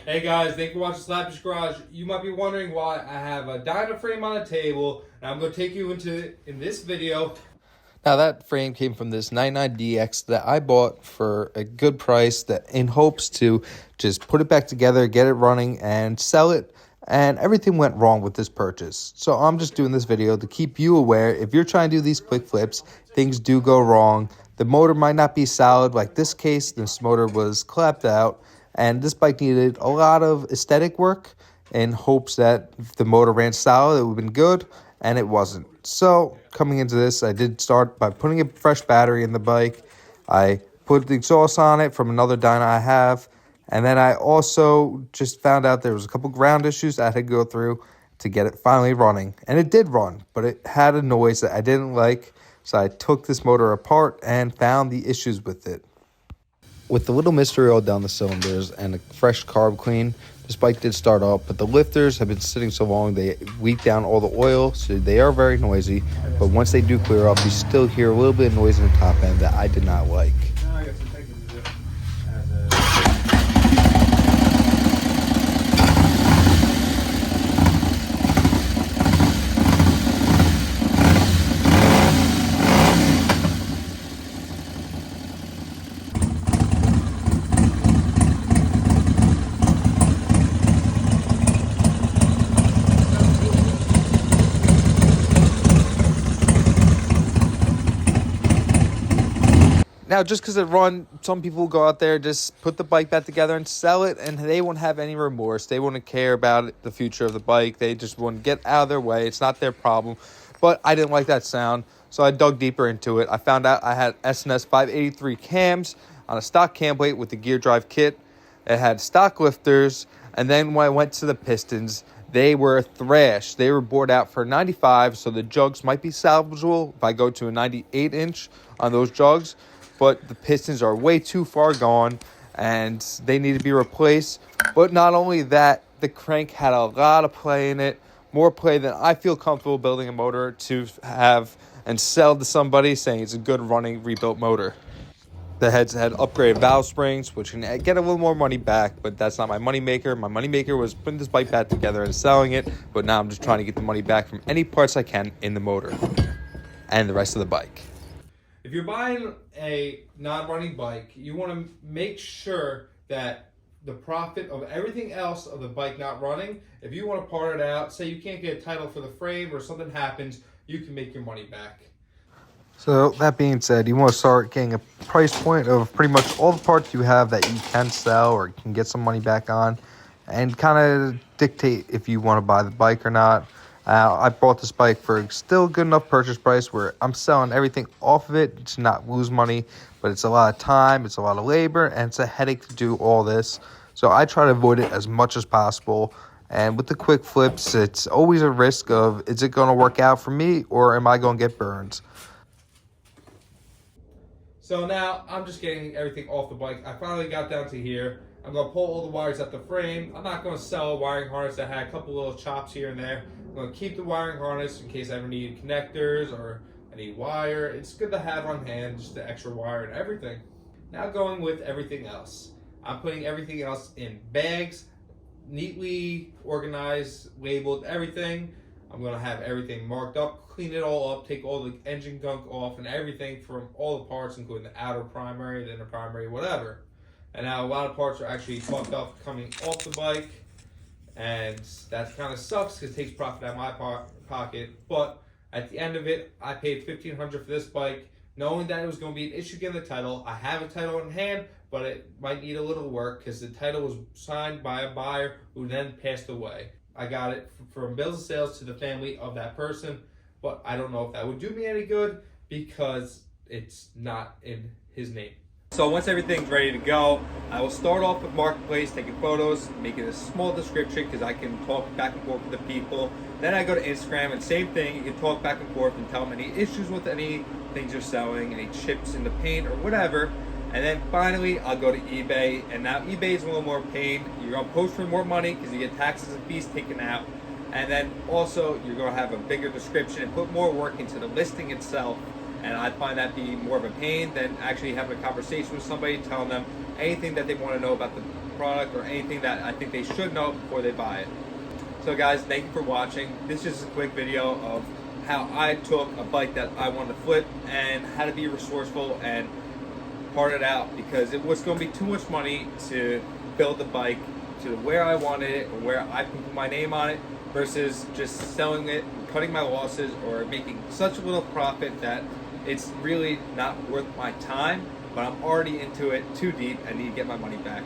Hey guys, thanks for watching Slappish Garage. You might be wondering why I have a dyno frame on the table, and I'm going to take you into it in this video. Now that frame came from this 99DX that I bought for a good price, that in hopes to just put it back together, get it running, and sell it. And everything went wrong with this purchase. So I'm just doing this video to keep you aware. If you're trying to do these quick flips, things do go wrong. The motor might not be solid. Like this case, this motor was clapped out, and this bike needed a lot of aesthetic work in hopes that if the motor ran solid, it would have been good, and it wasn't. So coming into this, I did start by putting a fresh battery in the bike. I put the exhaust on it from another dyno I have, and then I also just found out there was a couple ground issues I had to go through to get it finally running. And it did run, but it had a noise that I didn't like, so I took this motor apart and found the issues with it. With the little mystery oil down the cylinders and a fresh carb clean, this bike did start up, but the lifters have been sitting so long, they weak down all the oil, so they are very noisy. But once they do clear up, you still hear a little bit of noise in the top end that I did not like. Now, just because it run, some people go out there, just put the bike back together and sell it, and they won't have any remorse. They wouldn't care about it, the future of the bike. They just want to get out of their way. It's not their problem. But I didn't like that sound, so I dug deeper into it. I found out I had SNS 583 cams on a stock cam plate with the gear drive kit. It had stock lifters, and then when I went to the pistons, they were thrashed. They were bored out for 95, so the jugs might be salvageable if I go to a 98-inch on those jugs. But the pistons are way too far gone, and they need to be replaced. But not only that, the crank had a lot of play in it, more play than I feel comfortable building a motor to have and sell to somebody saying it's a good running rebuilt motor. The heads had upgraded valve springs, which can get a little more money back, but that's not my money maker. My money maker was putting this bike back together and selling it, but now I'm just trying to get the money back from any parts I can in the motor and the rest of the bike. If you're buying a non-running bike, you want to make sure that the profit of everything else of the bike not running, if you want to part it out, say you can't get a title for the frame or something happens, you can make your money back. So that being said, you want to start getting a price point of pretty much all the parts you have that you can sell or can get some money back on, and kind of dictate if you want to buy the bike or not. I bought this bike for still good enough purchase price where I'm selling everything off of it to not lose money, but it's a lot of time, it's a lot of labor, and it's a headache to do all this. So I try to avoid it as much as possible. And with the quick flips, it's always a risk of, is it going to work out for me or am I going to get burned? So now I'm just getting everything off the bike. I finally got down to here. I'm going to pull all the wires out the frame. I'm not going to sell a wiring harness that had a couple little chops here and there. I'm going to keep the wiring harness in case I ever need connectors or I need wire. It's good to have on hand, just the extra wire and everything. Now going with everything else. I'm putting everything else in bags, neatly organized, labeled, everything. I'm going to have everything marked up, clean it all up, take all the engine gunk off and everything from all the parts, including the outer primary, the inner primary, whatever. And now a lot of parts are actually fucked up coming off the bike, and that kind of sucks because it takes profit out of my pocket. But at the end of it, I paid $1,500 for this bike, knowing that it was going to be an issue getting the title. I have a title in hand, but it might need a little work because the title was signed by a buyer who then passed away. I got it from bills of sales to the family of that person, but I don't know if that would do me any good because it's not in his name. So once everything's ready to go, I will start off with Marketplace, taking photos, making a small description because I can talk back and forth with the people. Then I go to Instagram and same thing, you can talk back and forth and tell them any issues with any things you're selling, any chips in the paint or whatever. And then finally, I'll go to eBay. And now eBay is a little more pain. You're gonna post for more money because you get taxes and fees taken out. And then also, you're gonna have a bigger description and put more work into the listing itself. And I find that be more of a pain than actually having a conversation with somebody, telling them anything that they want to know about the product or anything that I think they should know before they buy it. So guys, thank you for watching. This is just a quick video of how I took a bike that I wanted to flip and how to be resourceful and part it out, because it was going to be too much money to build the bike to where I wanted it or where I can put my name on it versus just selling it, cutting my losses, or making such a little profit that it's really not worth my time, but I'm already into it too deep. I need to get my money back.